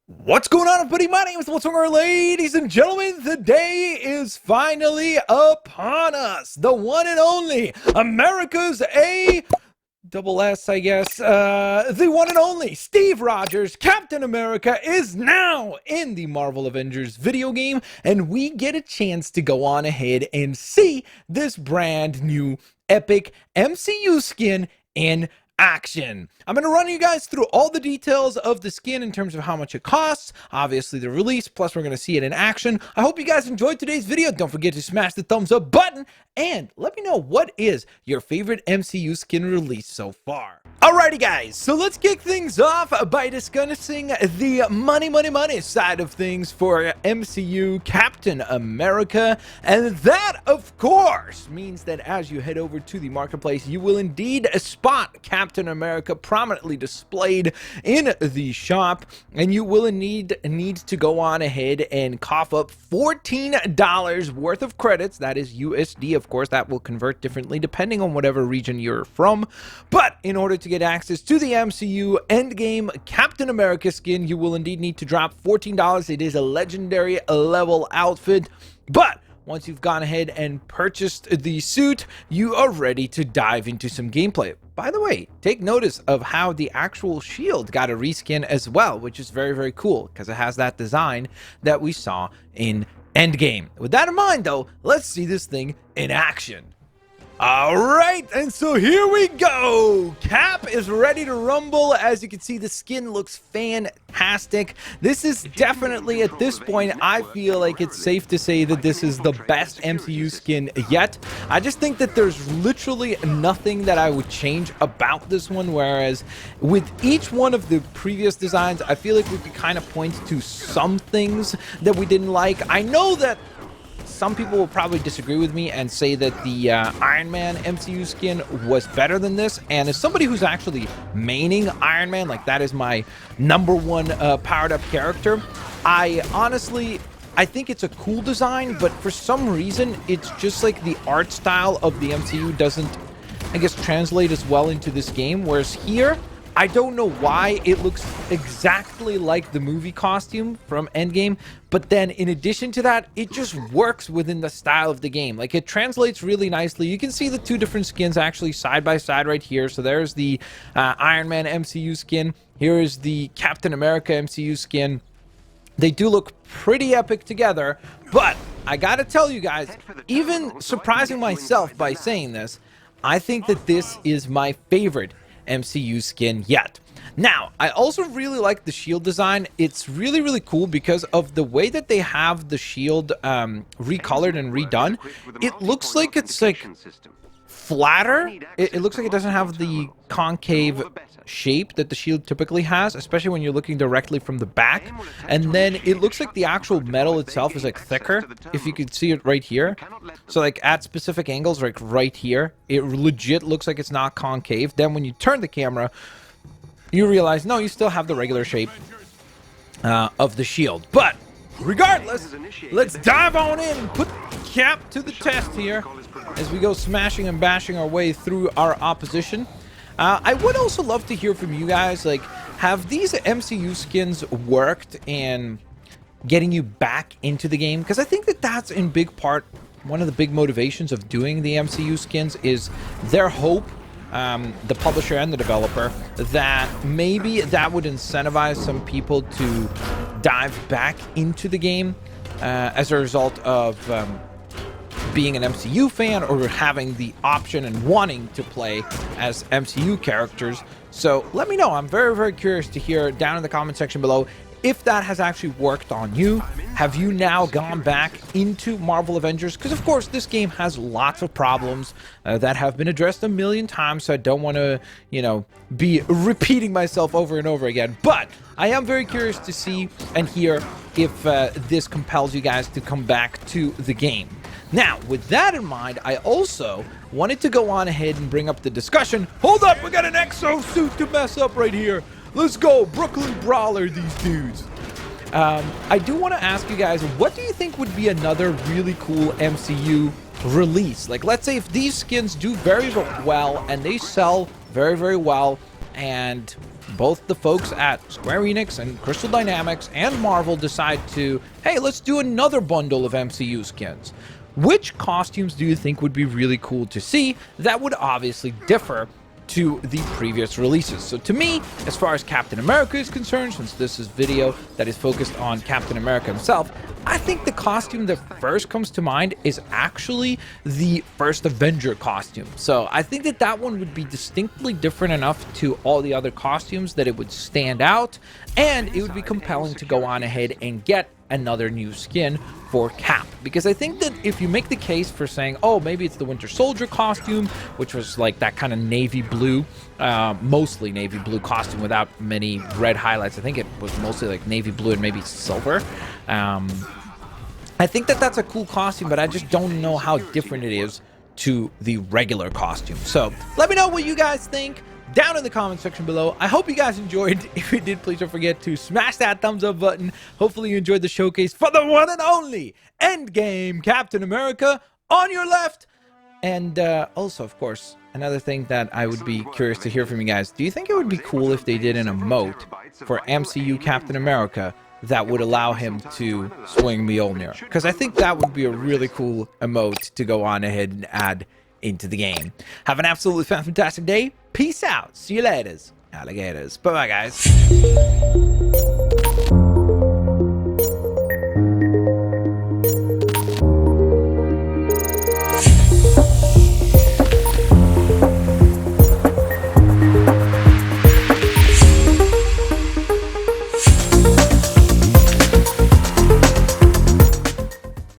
What's going on, everybody? My name is Blitzwinger. Ladies and gentlemen, the day is finally upon us. The one and only America's double S, I guess. The one and only Steve Rogers, Captain America, is now in the Marvel Avengers video game, and we get a chance to go on ahead and see this brand new epic MCU skin in action. I'm going to run you guys through all the details of the skin in terms of how much it costs, obviously the release, plus we're going to see it in action. I hope you guys enjoyed today's video. Don't forget to smash the thumbs up button and let me know what is your favorite MCU skin release so far. Alrighty guys, so let's kick things off by discussing the money side of things for MCU Captain America, and that of course means that as you head over to the marketplace, you will indeed spot Captain America prominently displayed in the shop, and you will need to go on ahead and cough up $14 worth of credits. That is USD, of course. That will convert differently depending on whatever region you're from, but in order to get access to the MCU Endgame Captain America skin, you will indeed need to drop $14. It is a legendary level outfit, but once you've gone ahead and purchased the suit, you are ready to dive into some gameplay. By the way, take notice of how the actual shield got a reskin as well, which is very cool because it has that design that we saw in Endgame. With that in mind though, let's see this thing in action. Alright, and so here we go. Cap is ready to rumble. As you can see, the skin looks fantastic. This is definitely, at this point, I feel like it's safe to say that this is the best MCU skin yet. I just think that there's literally nothing that I would change about this one, whereas with each one of the previous designs, I feel like we could kind of point to some things that we didn't like. I know that some people will probably disagree with me and say that the Iron Man MCU skin was better than this, and as somebody who's actually maining Iron Man, like that is my #1 powered up character, I think it's a cool design, but for some reason it's just like the art style of the MCU doesn't, I guess, translate as well into this game, whereas here I don't know why it looks exactly like the movie costume from Endgame, but then in addition to that, it just works within the style of the game. Like, it translates really nicely. You can see the two different skins actually side by side right here. So there's the Iron Man MCU skin. Here is the Captain America MCU skin. They do look pretty epic together, but I gotta tell you guys, even surprising myself by saying this, I think that this is my favorite MCU skin yet. Now, I also really like the shield design. It's really cool because of the way that they have the shield recolored and redone. It looks like it's like flatter. It looks like it doesn't have the concave shape that the shield typically has, especially when you're looking directly from the back. And then it looks like the actual metal itself is like thicker, if you could see it right here. So like at specific angles, like right here, it legit looks like it's not concave. Then when you turn the camera, you realize, no, you still have the regular shape of the shield. But regardless, let's dive on in and put Cap to the test here as we go smashing and bashing our way through our opposition. I would also love to hear from you guys, like, have these MCU skins worked in getting you back into the game? Because I think that that's in big part one of the big motivations of doing the MCU skins is their hope, the publisher and the developer, that maybe that would incentivize some people to dive back into the game as a result of being an MCU fan or having the option and wanting to play as MCU characters. So let me know. I'm very curious to hear down in the comment section below if that has actually worked on you. Have you now gone back into Marvel Avengers? Because of course this game has lots of problems that have been addressed a million times, so I don't want to, you know, be repeating myself over and over again. But I am very curious to see and hear if this compels you guys to come back to the game. Now, with that in mind, I also wanted to go on ahead and bring up the discussion. Hold up, we got an exosuit to mess up right here. Let's go, Brooklyn Brawler, these dudes. I do want to ask you guys, what do you think would be another really cool MCU release? Like, let's say if these skins do very well and they sell very well, and both the folks at Square Enix and Crystal Dynamics and Marvel decide to, hey, let's do another bundle of MCU skins. Which costumes do you think would be really cool to see that would obviously differ to the previous releases? So to me, as far as Captain America is concerned, since this is video that is focused on Captain America himself, I think the costume that first comes to mind is actually the first Avenger costume. So I think that that one would be distinctly different enough to all the other costumes that it would stand out, and it would be compelling to go on ahead and get another new skin for Cap. Because I think that if you make the case for saying, oh, maybe it's the Winter Soldier costume, which was like that kind of navy blue, mostly navy blue costume without many red highlights. I think it was mostly like navy blue and maybe silver. I think that that's a cool costume, but I just don't know how different it is to the regular costume. So let me know what you guys think down in the comment section below. I hope you guys enjoyed. If you did, please don't forget to smash that thumbs up button. Hopefully you enjoyed the showcase for the one and only Endgame Captain America on your left. And also, of course, another thing that I would be curious to hear from you guys. Do you think it would be cool if they did an emote for MCU Captain America that would allow him to swing Mjolnir? Because I think that would be a really cool emote to go on ahead and add into the game. Have an absolutely fantastic day. Peace out. See you later, alligators. Bye-bye, guys.